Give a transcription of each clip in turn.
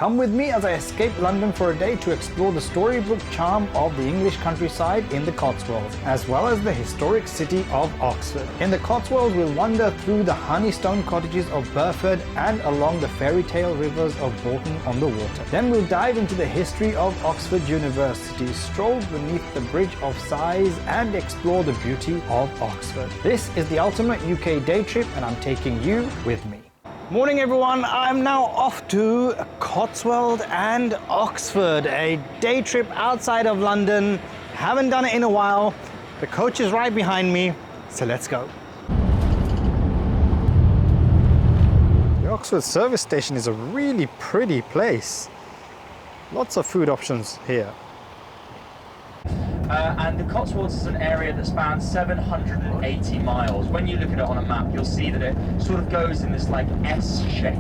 Come with me as I escape London for a day to explore the storybook charm of the English countryside in the Cotswolds, as well as the historic city of Oxford. In the Cotswolds, we'll wander through the honey-stone cottages of Burford and along the fairytale rivers of Bourton-on-the-Water. Then we'll dive into the history of Oxford University, stroll beneath the Bridge of Sighs and explore the beauty of Oxford. This is the ultimate UK day trip and I'm taking you with me. Morning everyone, I'm now off to Cotswold and Oxford, a day trip outside of London. Haven't done it in a while. The coach is right behind me, so let's go. The Oxford service station is a really pretty place. Lots of food options here. And the Cotswolds is an area that spans 780 miles. When you look at it on a map, you'll see that it sort of goes in this like S shape.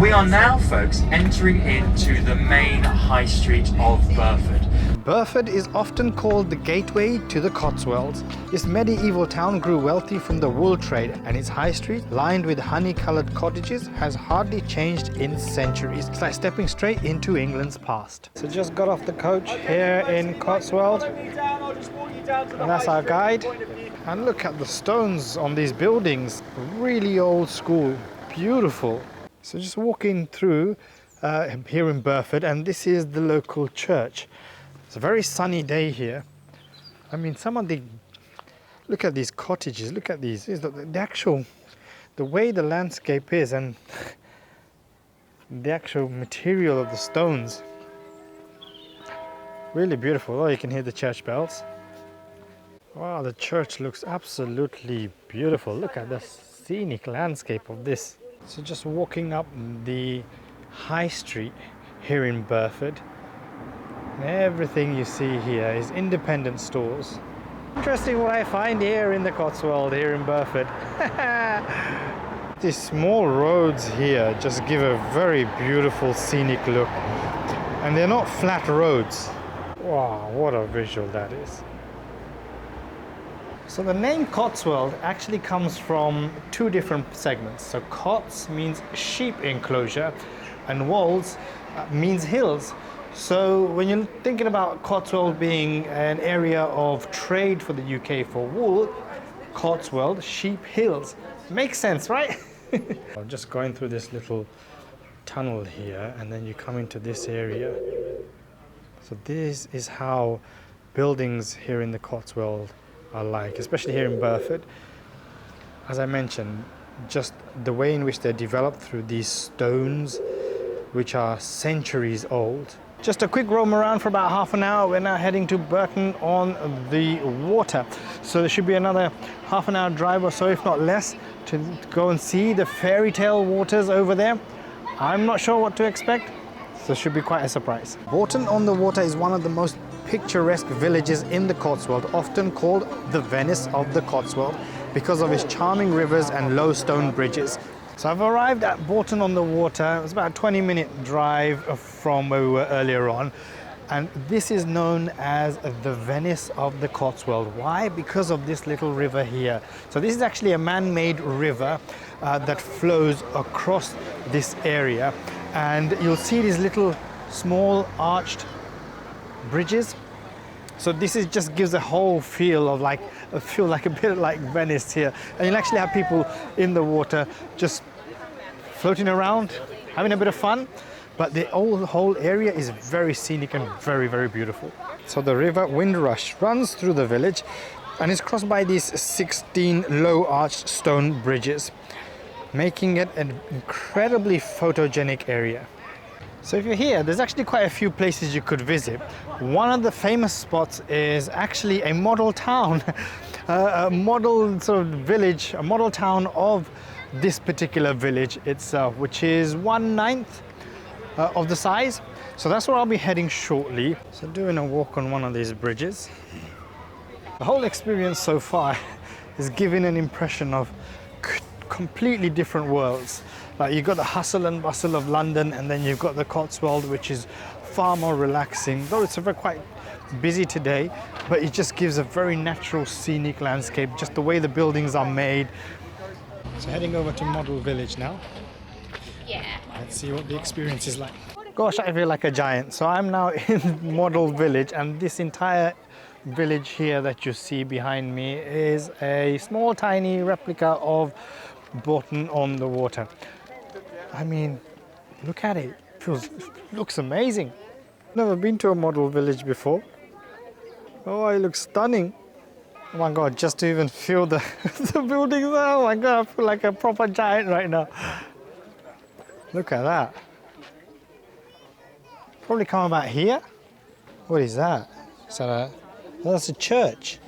We are now, folks, entering into the main high street of Burford. Burford is often called the gateway to the Cotswolds. This medieval town grew wealthy from the wool trade, and its high street, lined with honey-coloured cottages, has hardly changed in centuries. It's like stepping straight into England's past. So just got off the coach here in Cotswold, and that's our guide. And look at the stones on these buildings, really old school, beautiful. So just walking through here in Burford, and this is the local church. It's a very sunny day here. I mean, look at these cottages, look at these. The way the landscape is and the actual material of the stones. Really beautiful. Oh, you can hear the church bells. Wow, the church looks absolutely beautiful. Look at the scenic landscape of this. So just walking up the high street here in Burford. Everything you see here is independent stores. Interesting what I find here in the Cotswold, here in Burford. These small roads here just give a very beautiful scenic look. And they're not flat roads. Wow, what a visual that is. So the name Cotswold actually comes from two different segments. So Cots means sheep enclosure and wolds means hills. So when you're thinking about Cotswold being an area of trade for the UK for wool, Cotswold, sheep hills. Makes sense, right? I'm just going through this little tunnel here, and then you come into this area. So this is how buildings here in the Cotswold are like, especially here in Burford. As I mentioned, just the way in which they're developed through these stones, which are centuries old. Just a quick roam around for about half an hour. We're now heading to Burton-on-the-Water. So there should be another half an hour drive or so, if not less, to go and see the fairytale waters over there. I'm not sure what to expect, so it should be quite a surprise. Bourton-on-the-Water is one of the most picturesque villages in the Cotswold, often called the Venice of the Cotswold, because of its charming rivers and low stone bridges. So I've arrived at Bourton-on-the-Water. It was about a 20-minute drive from where we were earlier on. And this is known as the Venice of the Cotswold. Why? Because of this little river here. So this is actually a man-made river that flows across this area. And you'll see these little small arched bridges. So this just gives a whole feel of like a bit like Venice here. And you'll actually have people in the water just floating around, having a bit of fun. But the whole area is very scenic and very, very beautiful. So the river Windrush runs through the village and is crossed by these 16 low arched stone bridges, making it an incredibly photogenic area. So if you're here, there's actually quite a few places you could visit. One of the famous spots is actually a model town, a model sort of village, a model town of this particular village itself, which is 1/9 of the size. So that's where I'll be heading shortly. So doing a walk on one of these bridges. The whole experience so far is giving an impression of completely different worlds. Like you've got the hustle and bustle of London, and then you've got the Cotswold, which is far more relaxing. Though it's quite busy today, but it just gives a very natural scenic landscape, just the way the buildings are made. So heading over to Model Village now. Yeah. Let's see what the experience is like. Gosh, I feel like a giant. So I'm now in Model Village, and this entire village here that you see behind me is a small tiny replica of Bourton-on-the-Water. I mean, look at it. Looks amazing. Never been to a model village before. Oh, it looks stunning. Oh my god, just to even feel the, the buildings. Oh my god, I feel like a proper giant right now. Look at that. Probably come about here. What is that? Is that a... Well, that's a church.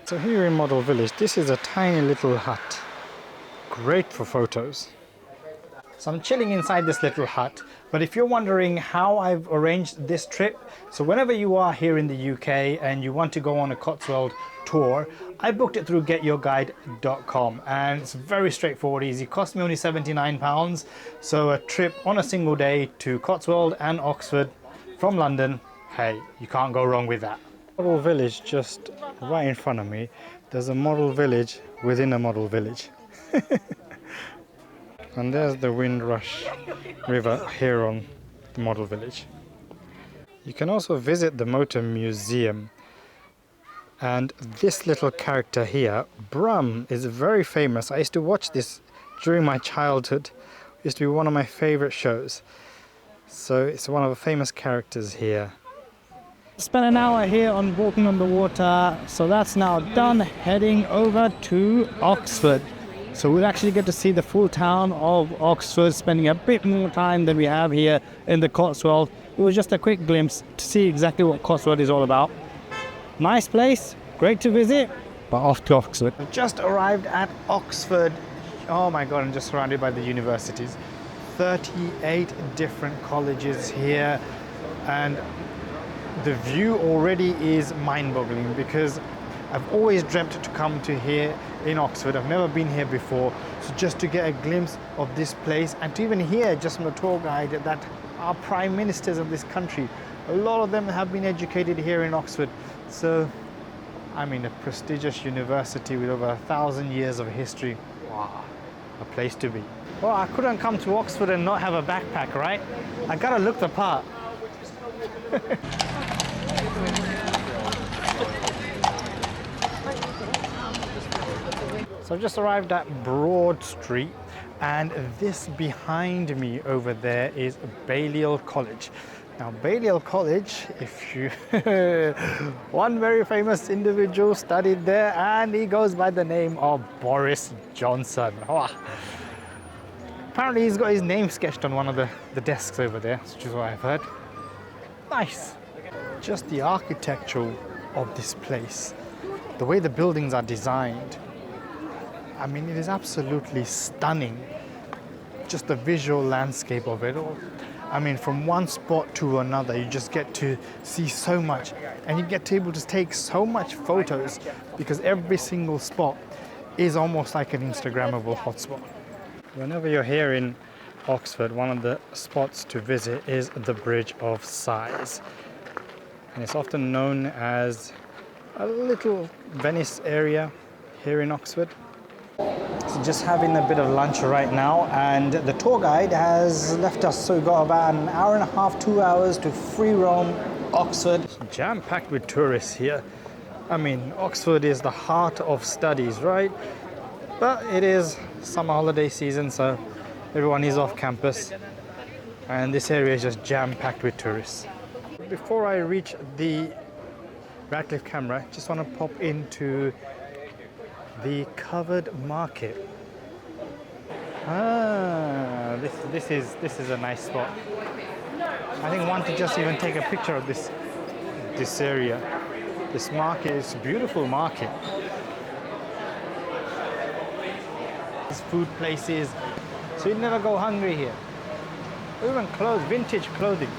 So here in Model Village, this is a tiny little hut. Great for photos. So I'm chilling inside this little hut, but if you're wondering how I've arranged this trip, so whenever you are here in the UK and you want to go on a Cotswold tour, I booked it through getyourguide.com, and it's very straightforward, easy. It cost me only £79, so a trip on a single day to Cotswold and Oxford from London, hey, you can't go wrong with that. Model village just right in front of me. There's a model village within a model village. And there's the Windrush River here on the model village. You can also visit the Motor Museum. And this little character here, Brum, is very famous. I used to watch this during my childhood. It used to be one of my favorite shows. So it's one of the famous characters here. Spent an hour here on Bourton-on-the-Water, so that's now done. Heading over to Oxford. So we'll actually get to see the full town of Oxford, spending a bit more time than we have here in the Cotswold. It was just a quick glimpse to see exactly what Cotswold is all about. Nice place, great to visit, but off to Oxford. I've just arrived at Oxford. Oh my god, I'm just surrounded by the universities. 38 different colleges here, and the view already is mind-boggling because I've always dreamt to come to here in Oxford. I've never been here before, so just to get a glimpse of this place and to even hear just from the tour guide that our prime ministers of this country, a lot of them have been educated here in Oxford. So, I mean, a prestigious university with over 1,000 years of history. Wow, a place to be. Well, I couldn't come to Oxford and not have a backpack, right? I gotta look the part. So I've just arrived at Broad Street, and this behind me over there is Balliol College. Now Balliol College, if you one very famous individual studied there, and he goes by the name of Boris Johnson. Oh. Apparently he's got his name sketched on one of the desks over there, which is what I've heard. Nice. Just the architecture of this place, the way the buildings are designed, I mean, it is absolutely stunning. Just the visual landscape of it all. I mean, from one spot to another, you just get to see so much, and you get to able to take so much photos because every single spot is almost like an Instagrammable hotspot. Whenever you're here in Oxford, one of the spots to visit is the Bridge of Sighs. And it's often known as a little Venice area here in Oxford. So just having a bit of lunch right now, and the tour guide has left us, so we've got about an hour and a half, 2 hours to free roam Oxford. Jam-packed with tourists here. I mean, Oxford is the heart of studies, right? But it is summer holiday season, so everyone is off campus, and this area is just jam-packed with tourists. Before I reach the Radcliffe Camera, just want to pop into the covered market. This is a nice spot. I think I want to just even take a picture of this area. This market is a beautiful market. These food places, so you never go hungry here. Even clothes, vintage clothing.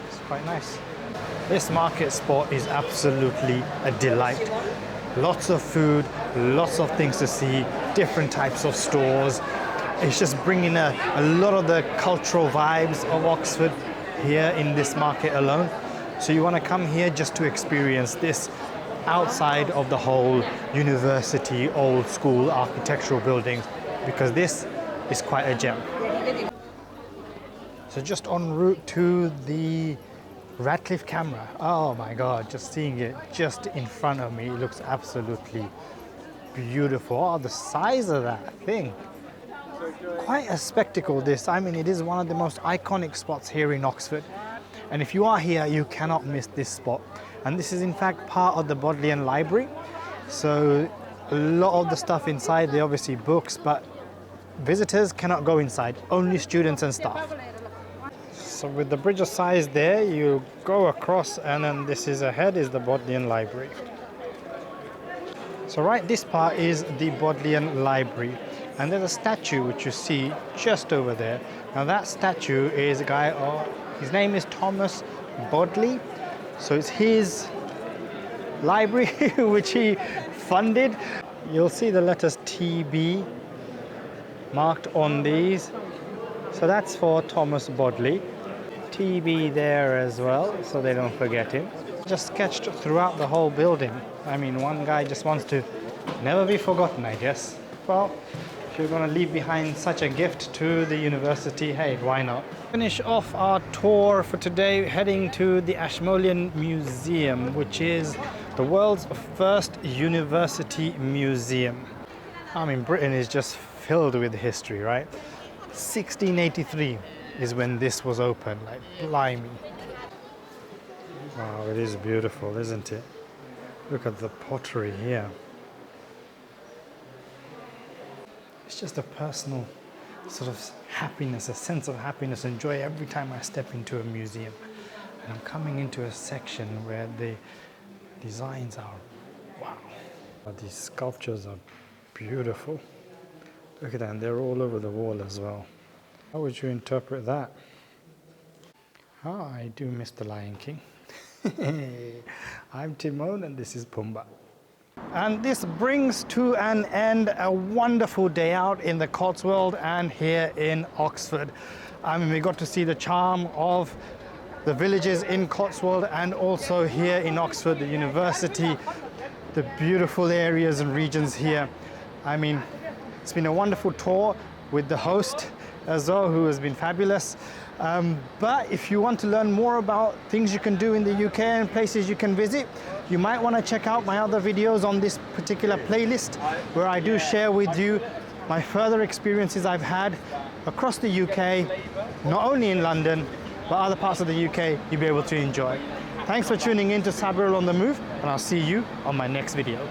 It's quite nice. This market spot is absolutely a delight. Lots of food, lots of things to see, different types of stores. It's just bringing a lot of the cultural vibes of Oxford here in this market alone. So you want to come here just to experience this outside of the whole university, old school architectural buildings, because this is quite a gem. So just en route to the Radcliffe Camera. Oh my God, just seeing it just in front of me, it looks absolutely beautiful. Oh, the size of that thing. Quite a spectacle this. I mean, it is one of the most iconic spots here in Oxford. And if you are here, you cannot miss this spot. And this is in fact part of the Bodleian library. So a lot of the stuff inside, they're obviously books, but visitors cannot go inside, only students and staff. So with the bridge of size there, you go across, and then this is ahead is the Bodleian library. So right, this part is the Bodleian library. And there's a statue which you see just over there. Now that statue is a guy, his name is Thomas Bodley. So it's his library which he funded. You'll see the letters TB marked on these. So that's for Thomas Bodley. TB there as well, so they don't forget him. Just sketched throughout the whole building. I mean, one guy just wants to never be forgotten, I guess. Well, if you're going to leave behind such a gift to the university, hey, why not? Finish off our tour for today, heading to the Ashmolean Museum, which is the world's first university museum. I mean, Britain is just filled with history, right? 1683 is when this was opened, like blimey. Wow, it is beautiful, isn't it? Look at the pottery here. It's just a personal sort of happiness, a sense of happiness and joy every time I step into a museum. And I'm coming into a section where the designs are, wow. These sculptures are beautiful. Look at that, and they're all over the wall as well. How would you interpret that? Oh, I do miss the Lion King. I'm Timon and this is Pumbaa. And this brings to an end a wonderful day out in the Cotswold and here in Oxford. I mean, we got to see the charm of the villages in Cotswold and also here in Oxford, the university, the beautiful areas and regions here. I mean, it's been a wonderful tour with the host as well, who has been fabulous. But if you want to learn more about things you can do in the UK and places you can visit, you might want to check out my other videos on this particular playlist, where I do share with you my further experiences I've had across the UK, not only in London, but other parts of the UK you'll be able to enjoy. Thanks for tuning in to Sabril on the Move, and I'll see you on my next video.